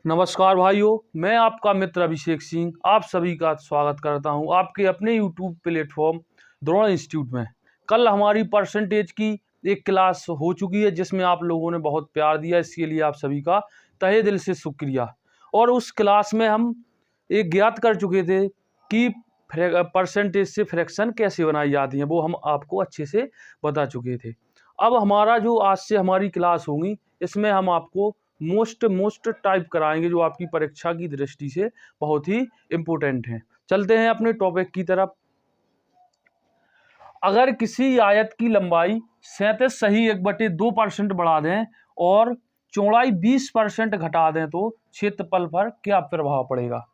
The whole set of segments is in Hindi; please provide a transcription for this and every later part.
नमस्कार भाइयों, मैं आपका मित्र अभिषेक सिंह आप सभी का स्वागत करता हूं आपके अपने यूट्यूब प्लेटफॉर्म द्रोण इंस्टीट्यूट में। कल हमारी परसेंटेज की एक क्लास हो चुकी है जिसमें आप लोगों ने बहुत प्यार दिया, इसके लिए आप सभी का तहे दिल से शुक्रिया। और उस क्लास में हम एक ज्ञात कर चुके थे कि परसेंटेज से फ्रैक्शन कैसे बनाई जाती हैं, वो हम आपको अच्छे से बता चुके थे। अब हमारा जो आज से हमारी क्लास होगी इसमें हम आपको मोस्ट टाइप कराएंगे जो आपकी परीक्षा की दृष्टि से बहुत ही इम्पोर्टेंट हैं। चलते हैं अपने टॉपिक की तरफ। अगर किसी आयत की लंबाई 37 सही 1/2% बढ़ा दें और चौड़ाई 20% घटा दें तो क्षेत्रफल पर क्या प्रभाव पड़ेगा।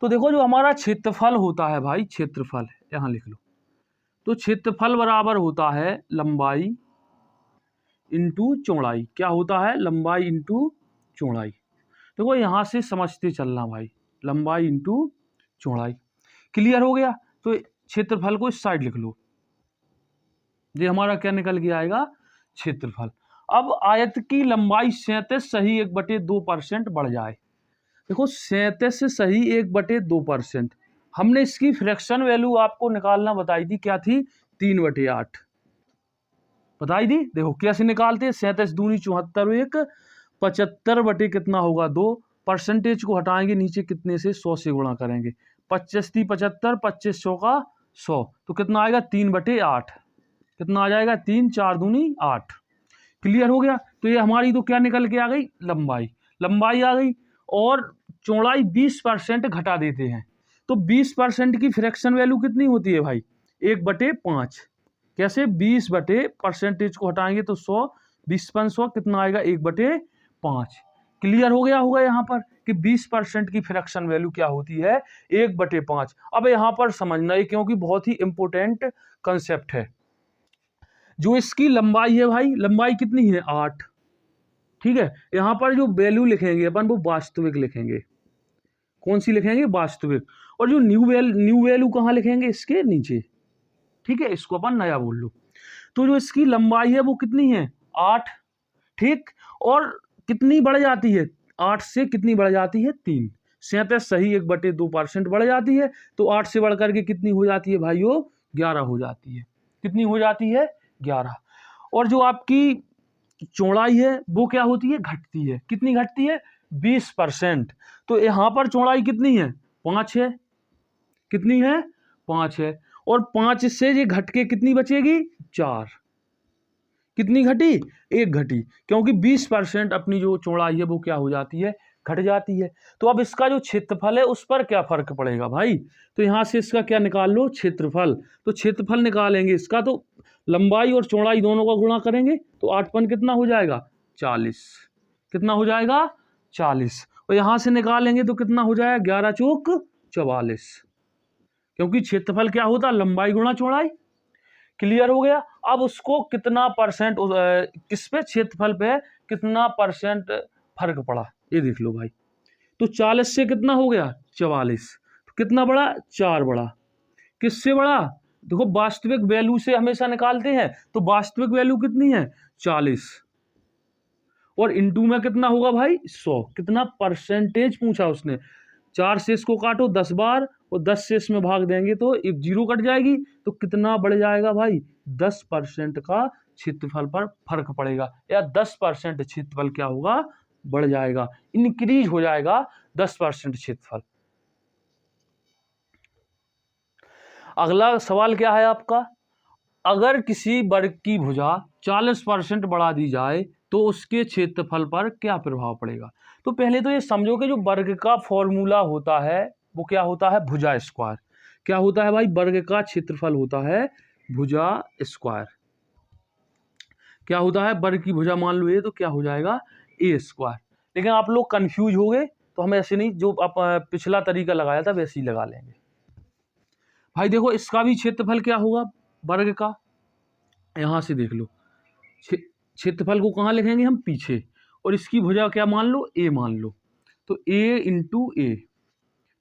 तो देखो, जो हमारा क्षेत्रफल होता है भाई, क्षेत्रफल यहाँ लिख लो। तो क्षेत्रफल बराबर होता है लंबाई इंटू चौड़ाई। क्या होता है? लंबाई इंटू चौड़ाई। देखो यहाँ से समझते चलना भाई, लंबाई इंटू चौड़ाई। क्लियर हो गया? तो क्षेत्रफल को इस साइड लिख लो। ये हमारा क्या निकल के आएगा? क्षेत्रफल। अब आयत की लंबाई 37 सही 1/2% बढ़ जाए। देखो 37 सही 1/2%। हमने इसकी फ्रैक्शन वैल्यू आपको निकालना बताई थी, क्या थी? 3/8 बताई थी। देखो कैसे निकालते हैं। 37 दूनी 74, 1 75 बटे कितना होगा 2। परसेंटेज को हटाएंगे नीचे, कितने से? 100 से गुणा करेंगे। 25 × 75, 25 100 का 100, तो कितना आएगा? 3/8। कितना आ जाएगा? 3 4 दूनी 8। क्लियर हो गया? तो ये हमारी तो क्या निकल के आ गई? लंबाई। लंबाई आ गई और चौड़ाई 20% घटा देते हैं। तो 20% की फ्रैक्शन वैल्यू कितनी होती है भाई? 1/5। कैसे? 20 बटे परसेंटेज को हटाएंगे तो 100, 20×100 कितना आएगा? 1/5। क्लियर हो गया होगा यहाँ पर कि 20% की फ्रैक्शन वैल्यू क्या होती है? 1/5। अब यहाँ पर समझना है क्योंकि बहुत ही इंपॉर्टेंट कंसेप्ट है। जो इसकी लंबाई है भाई, लंबाई कितनी है? 8। ठीक है, यहाँ पर जो वैल्यू लिखेंगे अपन वो वास्तविक लिखेंगे। कौन सी लिखेंगे? वास्तविक। और जो न्यू वैल्यू कहाँ लिखेंगे? इसके नीचे। ठीक है, इसको अपन नया बोल लो। तो जो इसकी लंबाई है वो कितनी है? 8। ठीक, और कितनी बढ़ जाती है? 8 से कितनी बढ़ जाती है? 3। 37 सही 1/2% बढ़ जाती है। तो 8 से बढ़ करके कितनी हो जाती है भाइयों? 11 हो जाती है। कितनी हो जाती है? 11। और जो आपकी चौड़ाई है वो क्या होती है? घटती है। कितनी घटती है? 20%। तो यहाँ पर चौड़ाई कितनी है? 5 है। कितनी है? 5 है। और 5 से ये घट के कितनी बचेगी? 4। कितनी घटी? 1 घटी, क्योंकि 20% अपनी जो चौड़ाई है वो क्या हो जाती है? घट जाती है। तो अब इसका जो क्षेत्रफल है उस पर क्या फर्क पड़ेगा भाई? तो यहाँ से इसका क्या निकाल लो? क्षेत्रफल। तो क्षेत्रफल निकालेंगे इसका, तो लंबाई और चौड़ाई दोनों का गुणा करेंगे तो 8 कितना हो जाएगा? 40। कितना हो जाएगा? 40। और यहाँ से निकालेंगे तो कितना हो जाएगा? 11 चौक 44। क्योंकि क्षेत्रफल क्या होता? लंबाई गुणा चौड़ाई। क्लियर हो गया? अब उसको कितना परसेंट किस पे? क्षेत्रफल पे कितना परसेंट फर्क पड़ा ये देख लो भाई। तो 40 से कितना हो गया? 44। तो कितना बढ़ा? 4 बढ़ा। किससे बढ़ा? देखो वास्तविक वैल्यू से हमेशा निकालते हैं, तो वास्तविक वैल्यू कितनी है? 40। और इंटू में कितना होगा भाई? 100। कितना परसेंटेज पूछा उसने? 4 से इसको काटो 10 बार और 10 से इसमें भाग देंगे तो एक 0 कट जाएगी। तो कितना बढ़ जाएगा भाई? 10% का क्षेत्रफल पर फर्क पड़ेगा, या 10% क्षेत्रफल क्या होगा? बढ़ जाएगा, इंक्रीज हो जाएगा 10% क्षेत्रफल। अगला सवाल क्या है आपका? अगर किसी वर्ग की भुजा 40% बढ़ा दी जाए तो उसके क्षेत्रफल पर क्या प्रभाव पड़ेगा। तो पहले तो ये समझो कि जो वर्ग का फॉर्मूला होता है वो क्या होता है? भुजा स्क्वायर। क्या होता है भाई? वर्ग का क्षेत्रफल होता है भुजा स्क्वायर। क्या होता है? वर्ग की भुजा मान लो ये, तो क्या हो जाएगा? ए स्क्वायर। लेकिन आप लोग कंफ्यूज हो गए तो हम ऐसे नहीं, जो आप पिछला तरीका लगाया था वैसे ही लगा लेंगे। भाई देखो, इसका भी क्षेत्रफल क्या होगा वर्ग का? यहां से देख लो, क्षेत्रफल को कहाँ लिखेंगे हम? पीछे। और इसकी भुजा क्या मान लो? ए मान लो। तो ए इंटू ए,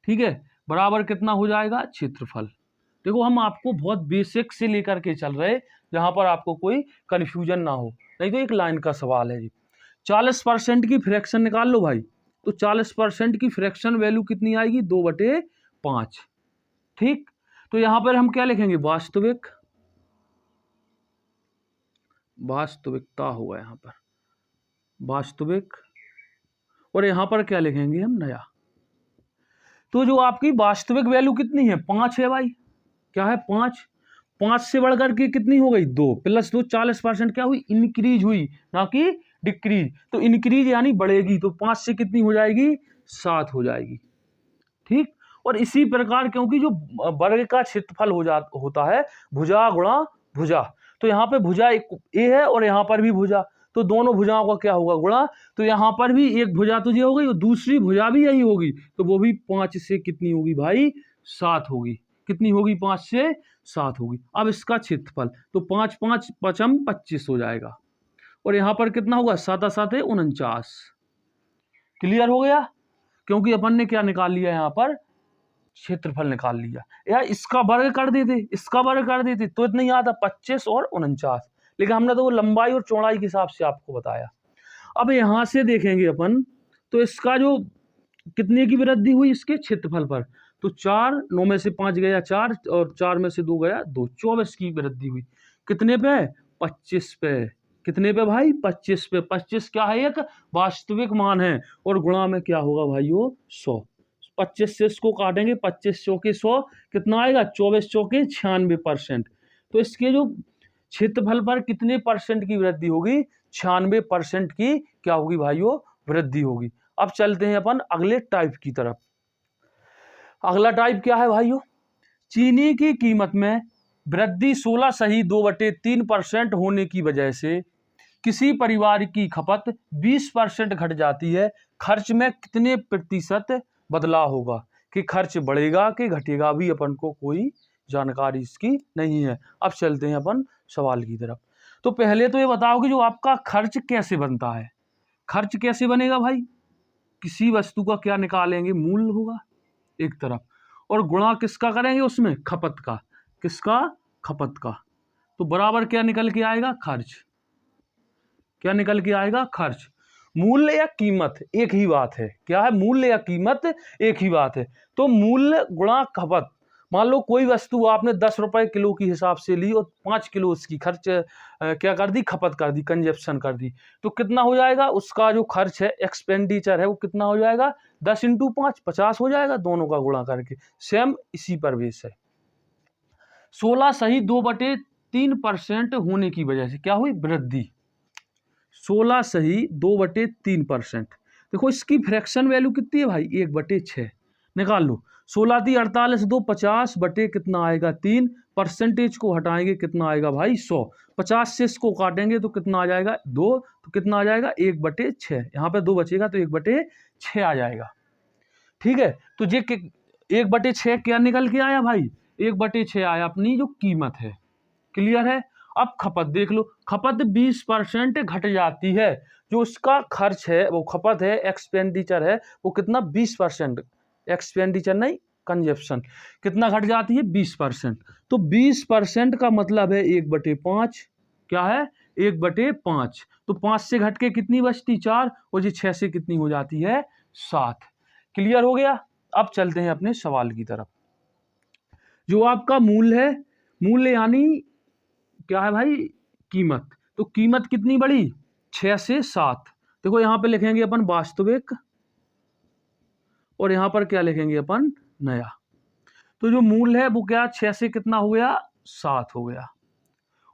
ठीक है, बराबर कितना हो जाएगा? क्षेत्रफल। देखो हम आपको बहुत बेसिक से लेकर के चल रहे, जहां पर आपको कोई कंफ्यूजन ना हो, नहीं तो एक लाइन का सवाल है जी। 40% की फ्रैक्शन निकाल लो भाई। तो 40% की फ्रैक्शन वैल्यू कितनी आएगी, 2/5। ठीक, तो यहां पर हम क्या लिखेंगे, वास्तविकता होगा यहां पर वास्तविक, और यहां पर क्या लिखेंगे हम, नया। तो जो आपकी वास्तविक वैल्यू कितनी है, 5 है भाई, क्या है, 5। 5 से बढ़कर के कितनी हो गई, 2 + 2, 40% क्या हुई, इंक्रीज हुई, ना कि डिक्रीज। तो इंक्रीज यानी बढ़ेगी, तो 5 से कितनी हो जाएगी, 7 हो जाएगी। ठीक, और इसी प्रकार क्योंकि जो वर्ग का क्षेत्रफल होता है भुजा गुणा भुजा, तो यहाँ पे भुजा ए है और यहाँ पर भी भुजा, तो दोनों भुजाओं का क्या होगा, गुणा। तो यहाँ पर भी एक भुजा तो ये हो गई और दूसरी भुजा भी यही होगी, तो वो भी 5 से कितनी होगी भाई, 7 होगी। कितनी होगी, 5 से 7 होगी। अब इसका क्षेत्रफल, तो 5 5 5 25 हो जाएगा, और यहाँ पर कितना होगा, 7 7 49। क्लियर हो गया, क्योंकि अपन ने क्या निकाल लिया, यहाँ पर क्षेत्रफल निकाल लिया। यार इसका वर्ग कर देते, इसका वर्ग कर देते तो इतना ही आता, 25 और 49, लेकिन हमने तो वो लंबाई और चौड़ाई के हिसाब से आपको बताया। अब यहां से देखेंगे अपन, तो इसका जो कितने की वृद्धि हुई इसके क्षेत्रफल पर, तो 4, 9 में से 5 गया 4 और 4 में से 2 गया 2, 24 की वृद्धि हुई। कितने पे, 25 पे। कितने पे भाई, 25 पे। 25 क्या है, एक वास्तविक मान है, और गुणा में क्या होगा भाइयों, 100। 25 से इसको काटेंगे, 25 चौके 100, कितना आएगा, 24 चौके 96%। तो इसके जो क्षेत्रफल पर कितने परसेंट की वृद्धि होगी, 96% की क्या होगी भाइयों, वृद्धि होगी। अब चलते हैं अपन अगले टाइप की तरफ। अगला टाइप क्या है भाइयों, चीनी की कीमत में वृद्धि 16.2/3% होने की वजह से किसी परिवार की खपत 20% घट जाती है। खर्च में कितने प्रतिशत बदलाव होगा, कि खर्च बढ़ेगा कि घटेगा, भी अपन को कोई जानकारी इसकी नहीं है। अब चलते हैं अपन सवाल की तरफ। तो पहले तो ये बताओ कि जो आपका खर्च कैसे बनता है, खर्च कैसे बनेगा भाई, किसी वस्तु का क्या निकालेंगे, मूल्य होगा एक तरफ, और गुणा किसका करेंगे उसमें, खपत का। किसका, खपत का। तो बराबर क्या निकल के आएगा, खर्च। क्या निकल के आएगा, खर्च। मूल्य या कीमत एक ही बात है, क्या है, मूल्य या कीमत एक ही बात है। तो मूल्य गुणा खपत, मान लो कोई वस्तु आपने 10 रुपए किलो की हिसाब से ली और 5 किलो उसकी खर्च क्या कर दी, खपत कर दी, कंजप्शन कर दी, तो कितना हो जाएगा उसका जो खर्च है, एक्सपेंडिचर है, वो कितना हो जाएगा, 10 × 5 50 हो जाएगा, दोनों का गुणा करके। सेम इसी पर बेस है। 16.2/3% होने की वजह से क्या हुई, वृद्धि। 16.2/3%। देखो इसकी फ्रैक्शन वैल्यू कितनी है भाई, 1/6 निकाल लो। 16 × 48 2 50 बटे कितना आएगा, 3। परसेंटेज को हटाएंगे कितना आएगा भाई, 100। 50 से इसको काटेंगे तो कितना आ जाएगा, 2, तो कितना आ जाएगा, 1/6। यहाँ पे 2 बचेगा तो 1/6 आ जाएगा। ठीक है, तो ये 1/6 क्या निकल के आया भाई, 1/6 आया अपनी जो कीमत है। क्लियर है। अब खपत देख लो, खपत 20% घट जाती है, जो उसका खर्च है वो खपत है, एक्सपेंडिचर है, वो कितना, 20%। एक्सपेंडिचर नहीं, कंजप्शन कितना घट जाती है, 20%। तो 20% का मतलब है 1/5। क्या है, 1/5। तो 5 से घट के कितनी बचती, 4, और ये 6 से कितनी हो जाती है, 7। क्लियर हो गया। अब चलते हैं अपने सवाल की तरफ। जो आपका मूल्य है, मूल्य यानी क्या है भाई, कीमत। तो कीमत कितनी बढ़ी, 6 से 7। देखो यहां पे लिखेंगे अपन वास्तविक, और यहां पर क्या लिखेंगे अपन, नया। तो जो मूल्य है वो क्या, 6 से कितना हो गया, 7 हो गया।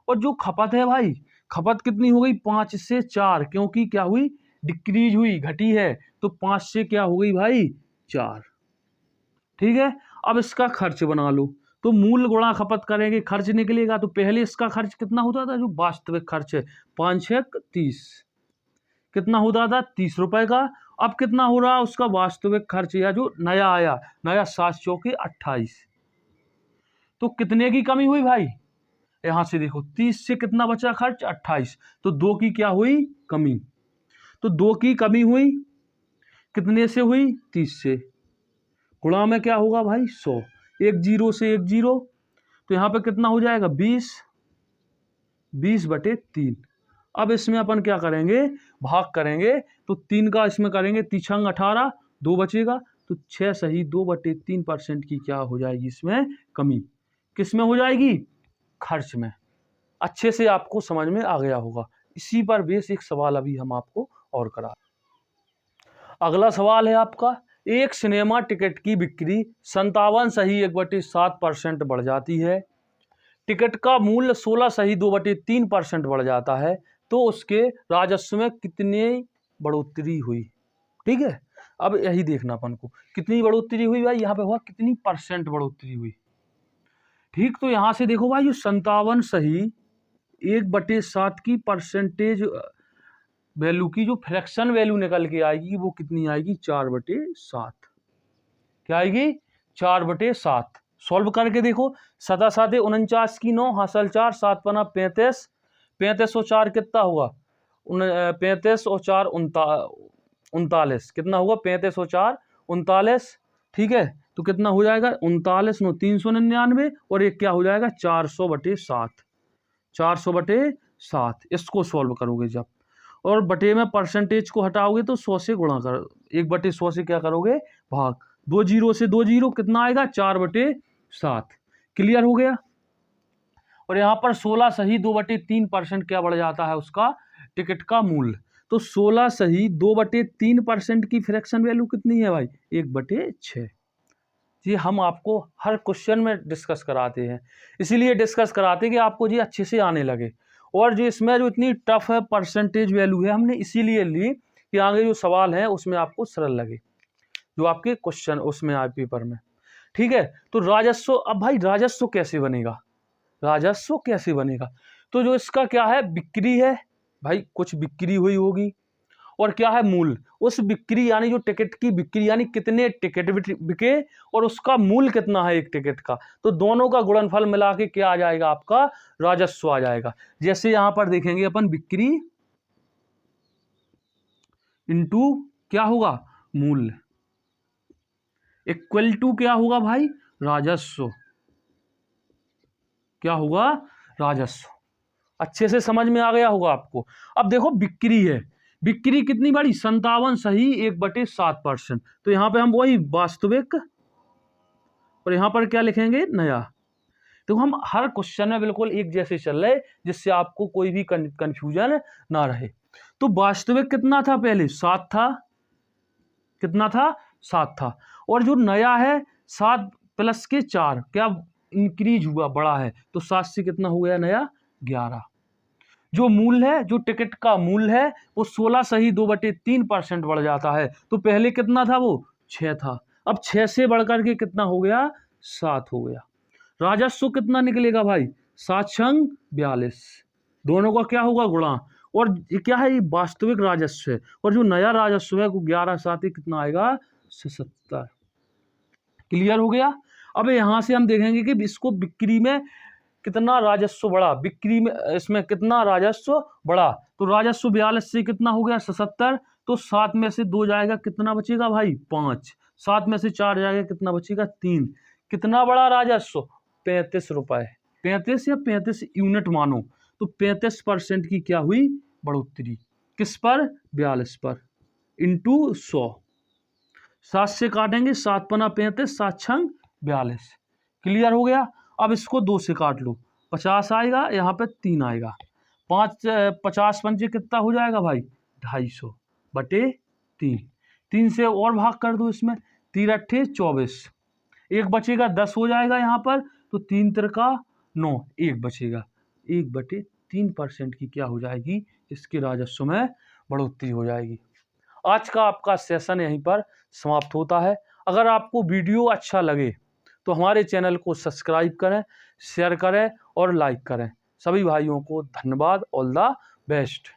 और जो खपत है भाई, खपत कितनी हो गई, 5 से 4, क्योंकि क्या हुई, डिक्रीज हुई, घटी है, तो 5 से क्या हो गई भाई, 4। ठीक है। अब इसका खर्च बना लो, तो मूल्य गुणा खपत करेंगे, खर्च निकलेगा। तो पहले इसका खर्च कितना होता था, जो वास्तविक खर्च है, 5 × 30, कितना होता था, 30 रुपए का। अब कितना हो रहा उसका वास्तविक खर्च, या जो नया आया, नया 7 चौके 28। तो कितने की कमी हुई भाई, यहां से देखो 30 से कितना बचा खर्च, 28, तो 2 की क्या हुई, कमी। तो 2 की कमी हुई, कितने से हुई, 30 से। गुणा में क्या होगा भाई, 100। 1 0 से 1 0, तो यहाँ पे कितना हो जाएगा, 20 20/3। अब इसमें अपन क्या करेंगे, भाग करेंगे। तो 3 का इसमें करेंगे, 3 18, 2 बचेगा। तो 6 सही 2/3% की क्या हो जाएगी इसमें कमी। किस में हो जाएगी, खर्च में। अच्छे से आपको समझ में आ गया होगा। इसी पर बेस एक सवाल अभी हम आपको और करा। अगला सवाल है आपका, एक सिनेमा टिकट की बिक्री 57 सही 1/7% बढ़ जाती है। टिकट का मूल्य 16 सही 2/3% बढ़ जाता है, तो उसके राजस्व में कितनी बढ़ोतरी हुई। ठीक है, अब यही देखना अपन को, कितनी बढ़ोतरी हुई भाई, यहाँ पे हुआ कितनी परसेंट बढ़ोतरी हुई। ठीक, तो यहां से देखो भाई, 57 सही 1/7 की परसेंटेज वैल्यू की जो फ्रैक्शन वैल्यू निकल के आएगी वो कितनी आएगी, 4/7। क्या आएगी, 4/7। सॉल्व करके देखो, 7 7 49 की 9 हासिल 4, 7 पना 35, 35 और 4 कितना हुआ, 35 और 4 39, कितना हुआ 35 और 4 39। ठीक है, तो कितना हो जाएगा 39 9 399, और एक क्या हो जाएगा 400/7, 400/7। इसको सॉल्व करोगे जब, और बटे में परसेंटेज को हटाओगे तो 100 से गुणा कर, 1/100 से क्या करोगे भाग, 2 जीरो से 2 जीरो, कितना आएगा 4/7। क्लियर हो गया। और यहाँ पर 16 सही 2/3% क्या बढ़ जाता है उसका टिकट का मूल्य। तो 16 सही 2/3% की फ्रैक्शन वैल्यू कितनी है भाई, 1/6। ये हम आपको हर क्वेश्चन में डिस्कस कराते हैं, इसीलिए डिस्कस कराते हैं कि आपको ये अच्छे से आने लगे। और जो इसमें जो इतनी टफ है परसेंटेज वैल्यू है, हमने इसीलिए ली कि आगे जो सवाल है उसमें आपको सरल लगे, जो आपके क्वेश्चन उसमें आए पेपर में। ठीक है, तो राजस्व, अब भाई राजस्व कैसे बनेगा, राजस्व कैसे बनेगा। तो जो इसका क्या है, बिक्री है भाई, कुछ बिक्री हुई होगी, और क्या है मूल्य, उस बिक्री यानी जो टिकट की बिक्री यानी कितने टिकट बिके और उसका मूल्य कितना है एक टिकट का, तो दोनों का गुणनफल मिला के क्या आ जाएगा आपका राजस्व आ जाएगा। जैसे यहां पर देखेंगे अपन, बिक्री इंटू क्या होगा मूल्य, इक्वल टू क्या होगा भाई राजस्व, क्या होगा राजस्व। अच्छे से समझ में आ गया होगा आपको। अब देखो बिक्री है, बिक्री कितनी बड़ी 57 सही 1/7%। तो यहां पे हम वही वास्तविक, और यहां पर क्या लिखेंगे नया। तो हम हर क्वेश्चन में बिल्कुल एक जैसे चल रहे, जिससे आपको कोई भी कंफ्यूजन ना रहे। तो वास्तविक कितना था पहले 7 था, कितना था 7 था, और जो नया है 7 प्लस के 4 क्या इंक्रीज हुआ बढ़ा है, तो 7 से कितना हो गया नया 11। जो मूल्य है, जो टिकट का मूल्य है वो 16 सही 2/3% बढ़ जाता है। तो पहले कितना था वो 6 था, अब 6 से बढ़कर के कितना हो गया 7 हो गया। राजस्व कितना निकलेगा भाई 7 छंग 42, दोनों का क्या होगा गुणा, और ये क्या है ये वास्तविक राजस्व है, और जो नया राजस्व है वो 11 7 कितना आएगा 77। क्लियर हो गया। अब यहां से हम देखेंगे कि इसको बिक्री में कितना राजस्व बढ़ा, बिक्री में इसमें कितना राजस्व बढ़ा। तो राजस्व 42 से कितना हो गया 77, तो 7 में से 2 जाएगा कितना बचेगा भाई 5, 7 में से 4 जाएगा कितना बचेगा 3। कितना बड़ा राजस्व 35 रुपए, 35 या 35 यूनिट मानो, तो 35% की क्या हुई बढ़ोतरी, किस पर 42 पर, इंटू 100। 7 से काटेंगे 7 पना 35, 7 छंग 42। क्लियर हो गया। अब इसको 2 से काट लो, 50 आएगा, यहाँ पे 3 आएगा, 50 पंचे कितना हो जाएगा भाई 250/3। 3 से और भाग कर दो इसमें, 3 अट्ठे 24, एक बचेगा 10 हो जाएगा यहाँ पर, तो 3 तिरका 9, एक बचेगा, 1/3% की क्या हो जाएगी इसके राजस्व में बढ़ोतरी हो जाएगी। आज का आपका सेशन यहीं पर समाप्त होता है। अगर आपको वीडियो अच्छा लगे तो हमारे चैनल को सब्सक्राइब करें, शेयर करें और लाइक करें। सभी भाइयों को धन्यवाद, ऑल द बेस्ट।